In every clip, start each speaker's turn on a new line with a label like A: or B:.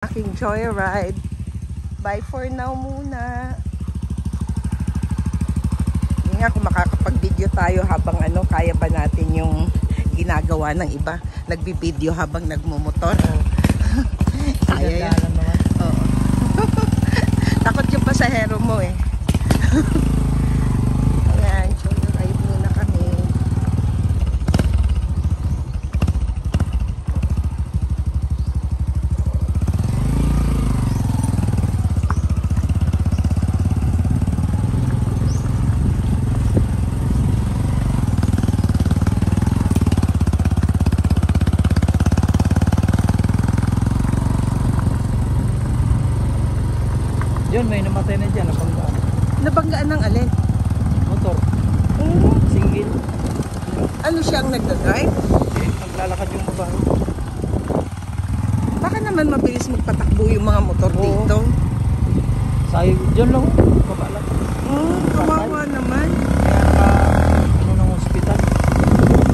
A: Aking joyride. Bye for now muna. Hindi nga kung makakapag-video tayo habang kaya ba natin yung ginagawa ng iba. Nagbi-video habang nagmumotor. Kaya yan. Oo. Takot yung pasahero mo eh. Ayan, joyride muna kami.
B: Yun, may namatay na dyan, nabanggaan.
A: Nabanggaan ng alin?
B: Motor. Single.
A: Ano siyang nagdadrive?
B: Naglalakad yung babae.
A: Baka naman mabilis magpatakbo yung mga motor dito.
B: Sayo, dyan lang. Babalat.
A: Kawawa naman.
B: Kaya ng hospital.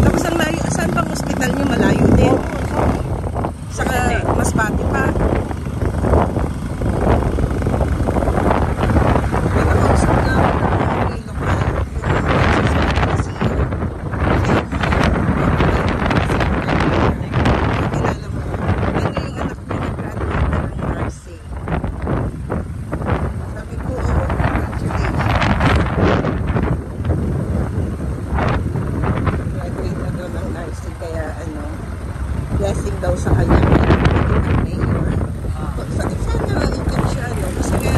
A: Tapos ang layo, saan bang hospital niyo? Malayo din? Saka Masbate pa. Blessing daw sa kanya ng mayor. Sana ikan siya, no? Kasi nga,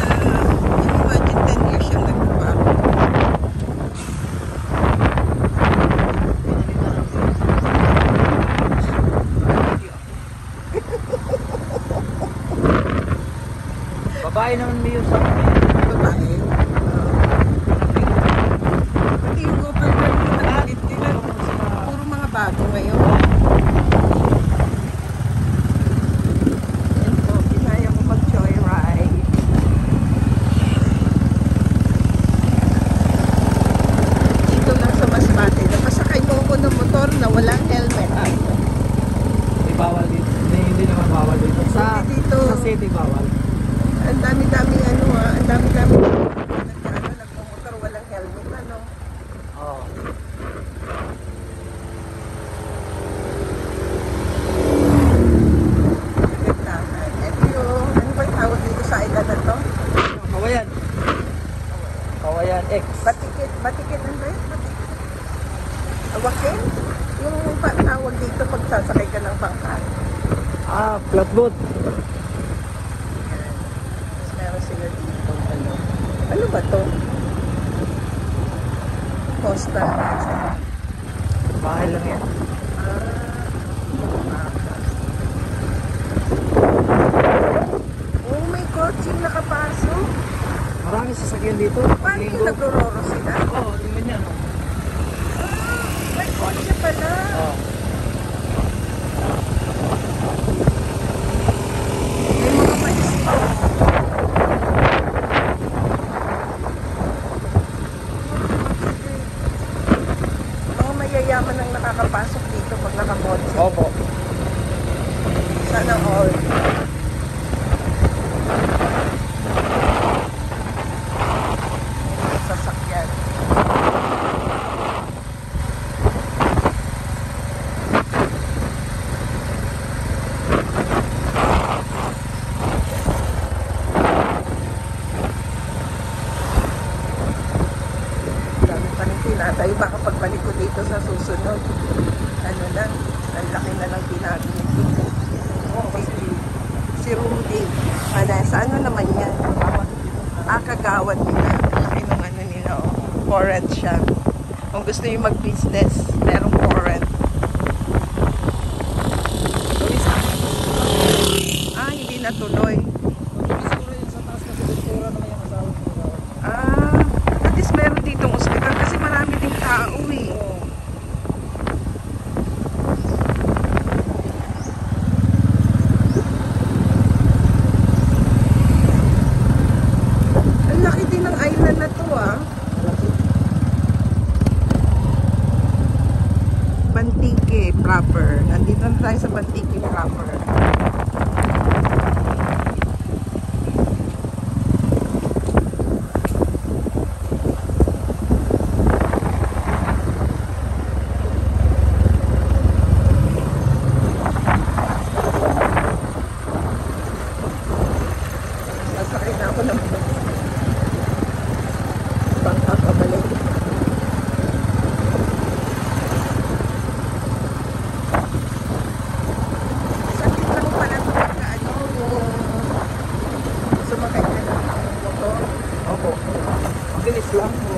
A: imagine 10 years siyang nagtrabaho.
B: Babae naman mayor sa akin.
A: Babae. Pati yung government ko nagpalit nila. Puro mga bago ngayon. Na walang helmet.
B: Hindi bawal dito. Hindi naman bawal dito. Sa city bawal.
A: Ang dami-dami ang dami-dami nagmumotor walang helmet
B: Oo.
A: Ito yung, ano ba yung tawag dito sa isla na to?
B: Kawayan. Kawayan X.
A: Batikit, ano ba yun? Awakin? Yung tawag dito pag sasakay ka ng bangka.
B: Flatboat.
A: Tapos meron sila dito. Ano ba to? Costa.
B: Bahay lang yan.
A: Oh my God, sino nakapasok?
B: Marami sasakyan dito.
A: Paano yung nagro-roro sila?
B: Oo, tingnan yan.
A: May kotse pala.
B: Oo.
A: May mga maisip. Mga mayayaman ang nakakapasok dito pag nakakotse.
B: Opo.
A: Sana all. Sasakyan. Tayo baka pagbalik ko dito sa susunod ang laki na lang pinagin dito. Si Rudy sa naman yan Kagawad nila. Laki ng nila foreign siya. Kung gusto yung mag business merong foreign. Hindi natuloy. At least meron ditong hospital kasi marami ding tao eh. Ang laki din ng island na to Bantique proper. Nandito na tayo sa Bantique proper. ko naman. Bangka pabalik. Sakit lang pala ito pagka ano, sumakay ka ng motor.
B: Opo. Bilis lang po.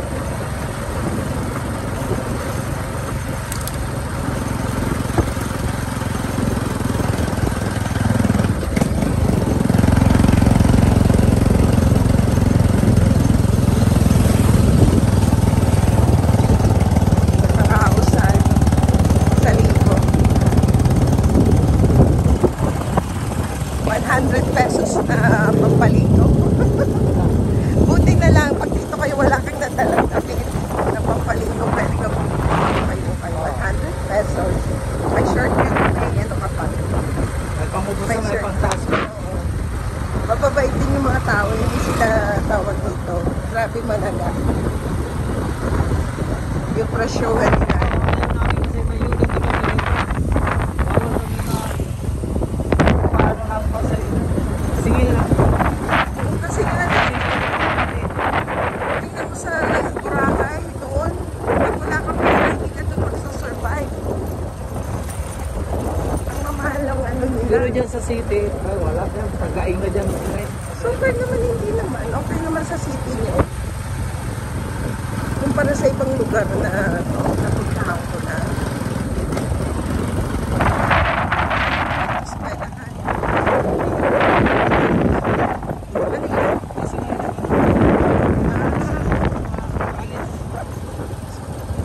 A: Nakakaos sa linggo. 100 pesos na pampalito. Buti na lang, pag dito kayo wala kang nadalang tabi na pampalito, pwede ka kayo 100 pesos. May short yun, may ano ka pa.
B: May pamubos na may pangtas.
A: Mababait din yung mga tao, hindi sila tawag dito. Grabe malaga. Yung presyohan nila.
B: Sige lang.
A: Kasi nga, tingnan mo sa Boracay, doon, pag wala kang pera, hindi ka doon magsasurvive. Ang mamahal ang ano nila.
B: Pero dyan sa city, ay wala dyan. Tagaing na dyan.
A: Super naman, hindi naman. Okay naman sa city niyo. Kumpara sa ibang lugar na napuntahan ko na. Eskwelahan. Ano yun?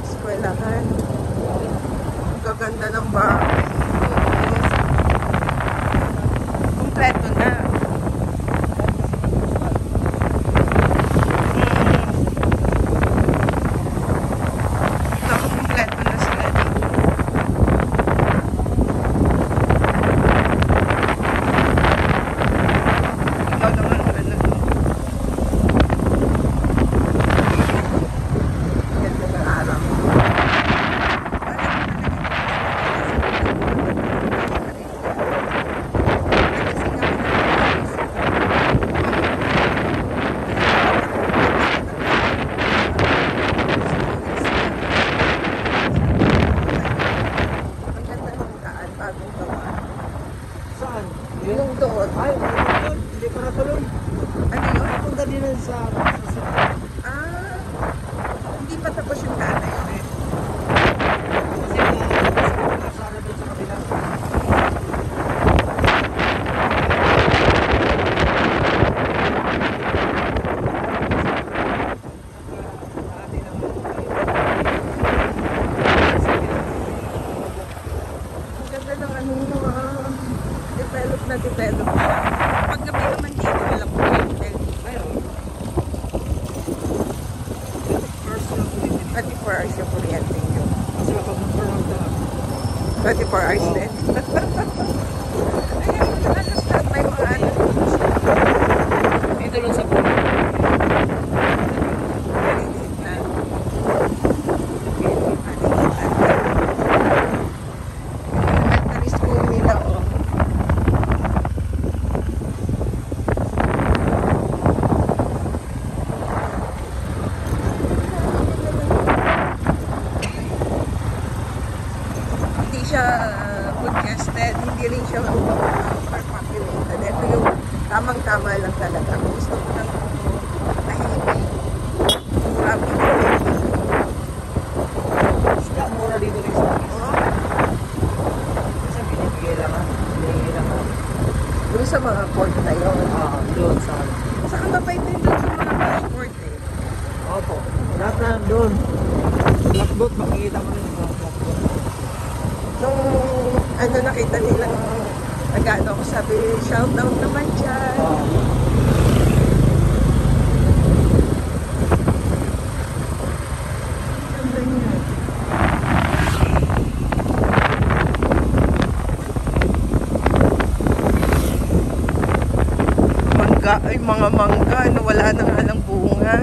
A: Eskwelahan. Ang gaganda ng bahay. Kompleto na. Kompleto na sila dito. Ikaw naman ano. Ganda ng araw. Ang ganda ng daan, bagong gawa.
B: Saan?
A: Yung doon.
B: Ay, doon. Hindi pa natuloy.
A: Ano yun?
B: Punta din sa
A: Ah, hindi pa tapos yung daan na yun.
B: kasi nasara doon sa kabila.
A: Ang ganda ng ano yung develop na develop. Pag gabi naman dito, walang kuryente.
B: Ayun.
A: 24 hours yung kuryente nyo.
B: Kasi kapag mag-turn ka,
A: 24 hours din. Ayun, halos lahat may mga ano.
B: dito lang sa buhay.
A: Maliit na. Elementary school nila, oh. Hindi siya congested, hindi rin siya overpopulated. Ito yung tamang-tama lang talaga. Kung gusto ko ng tahimik, murami na
B: Isda mura dito rin sa akin. Kasi binibigay lang ha. Binibigay lang ha.
A: doon sa mga port na yun.
B: Doon sa
A: Saka mabait din doon sa mga passport eh.
B: Opo. Lahat na doon. Blackboard, makikita mo rin yung blackboard.
A: Nung ano nakita nilang nag-ano ako, sabi, shout out naman dyan. Ganda niya. Mangga, ay mga mangga, no, wala na nga lang bunga.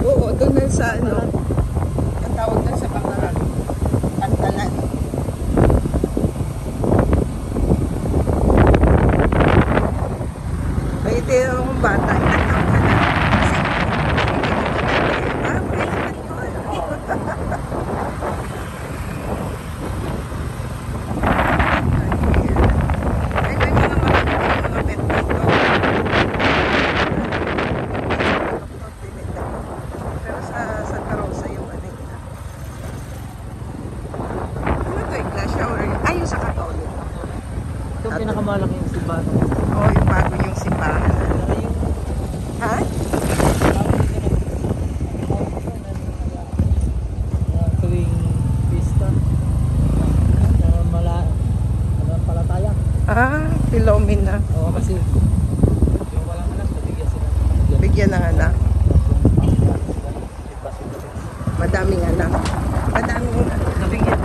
A: Oo, doon na sa ano, ang tawag na sa Bacaran, Pantalan.
B: pinakamalaki yung simbahan.
A: Oo, yung bago yung simbahan. Ha?
B: Tuwing pista. Palataya.
A: Ah, Pilomena.
B: Oo, kasi yung walang anak, nabigyan sila.
A: Bigyan ng anak. Madaming anak. Madaming anak.
B: Nabigyan.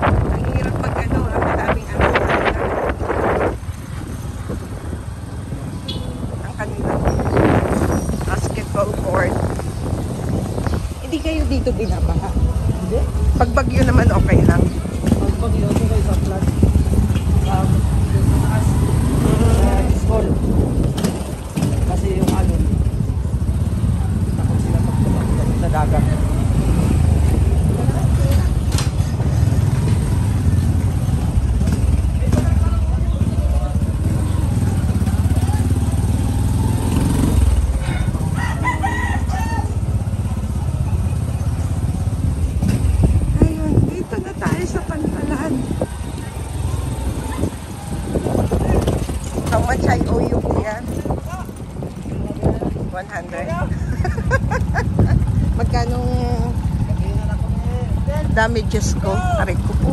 A: Ang hirap pag ano, madaming anak. Ang kanilang basketball court. Hindi kayo dito binabaha.
B: Hindi.
A: Pag bagyo naman okay lang.
B: Pag yun, kayo sa flat. Doon sa taas. School. Kasi yung ano, takot sila pag sa dagat.
A: Ayun, dito na tayo sa Pantalan. How much I owe you, kuya? 100. Magkanong damages ko? Aray ko po.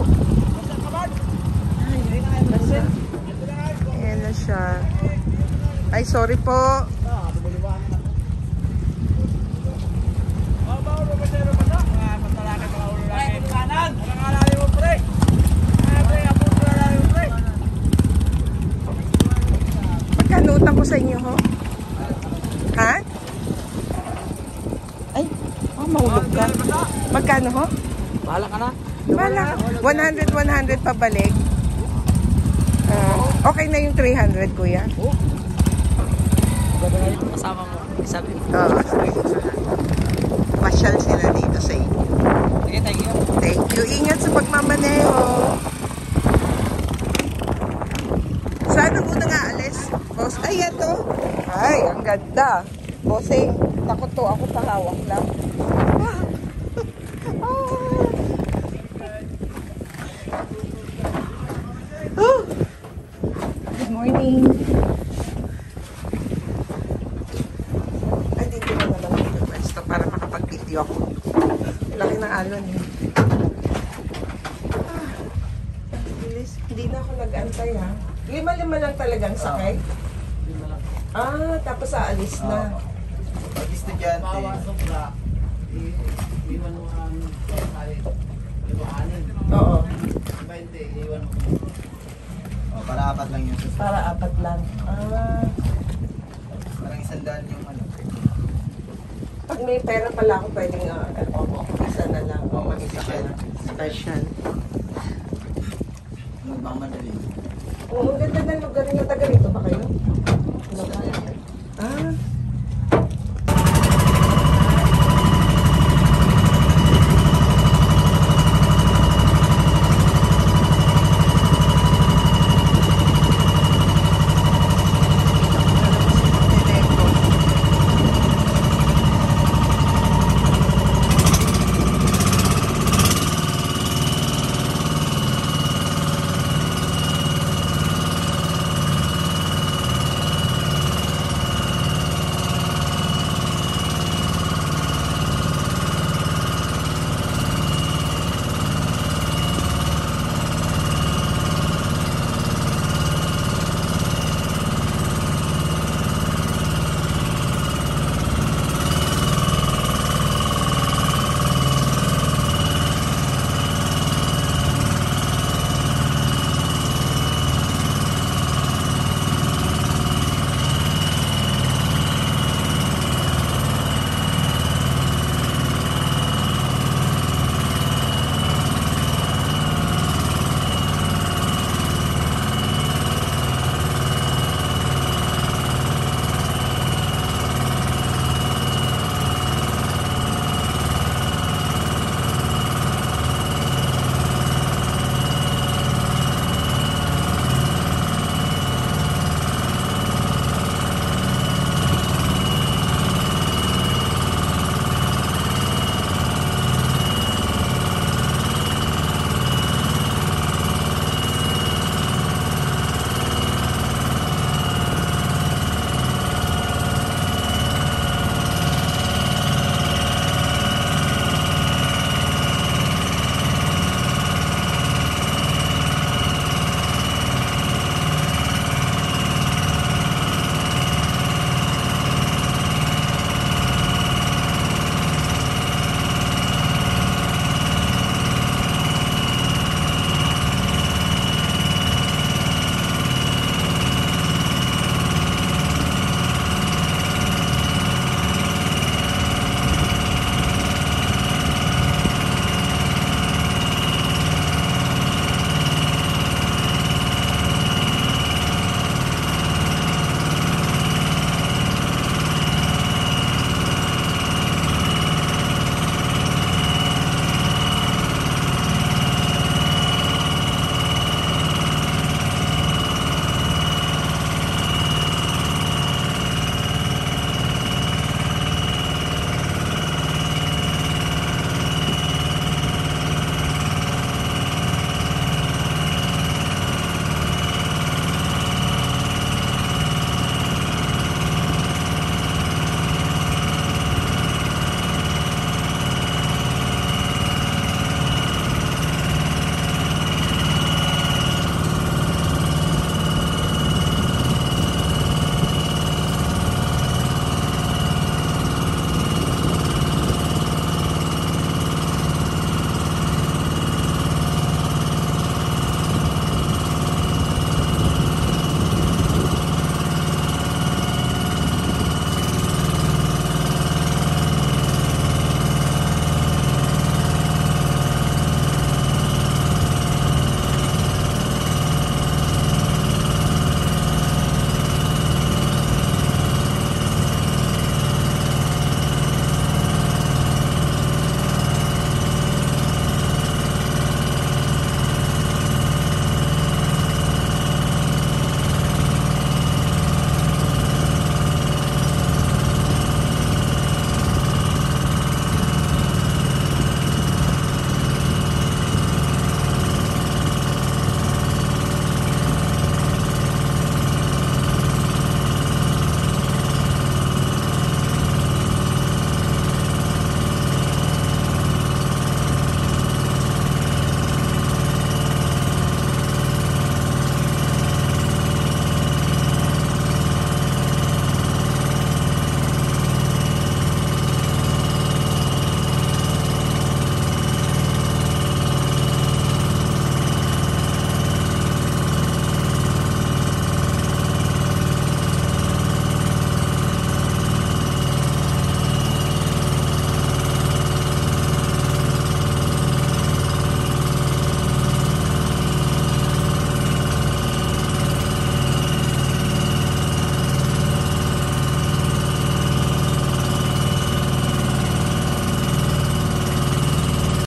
A: Ayan na siya. Ay, sorry po. Magkano utang ko sa inyo, ho? Ha? Ay, mahulog ka. Magkano, ho?
B: Bahala ka na.
A: Wala. 100 pabalik. Okay na yung 300, kuya.
B: Ganda na yung kasama mo. Isabi.
A: Oo. Pasyal sila dito sa inyo.
B: Okay, thank you.
A: Thank you. Ingat sa pagmamaneho. Saan ang unang aalis? Boss, ay, ito. Ay, ang ganda. Bossing, takot to. Ako pahawak lang. Oh. Good morning. Ay, dito na naman yung pwesto para makapag-video ako. Laki ng alon eh. Bilis. Hindi na ako nag-antay ha. 5 lang talagang sakay. Ah, tapos aalis na.
C: Pag estudyante,
B: Bawa sobra. Iwan mo ang anin.
A: Oo.
B: 20, iwan mo.
C: para 4 lang yun.
A: Para 4 lang. Ah.
C: Parang 100 yung ano.
A: Pag may pera pala ako pwedeng isa na lang. O mag-isa ka na. Special.
C: Magmamadali.
A: Oo, ang ganda ng lugar niyo. Taga rito ba kayo? Ah,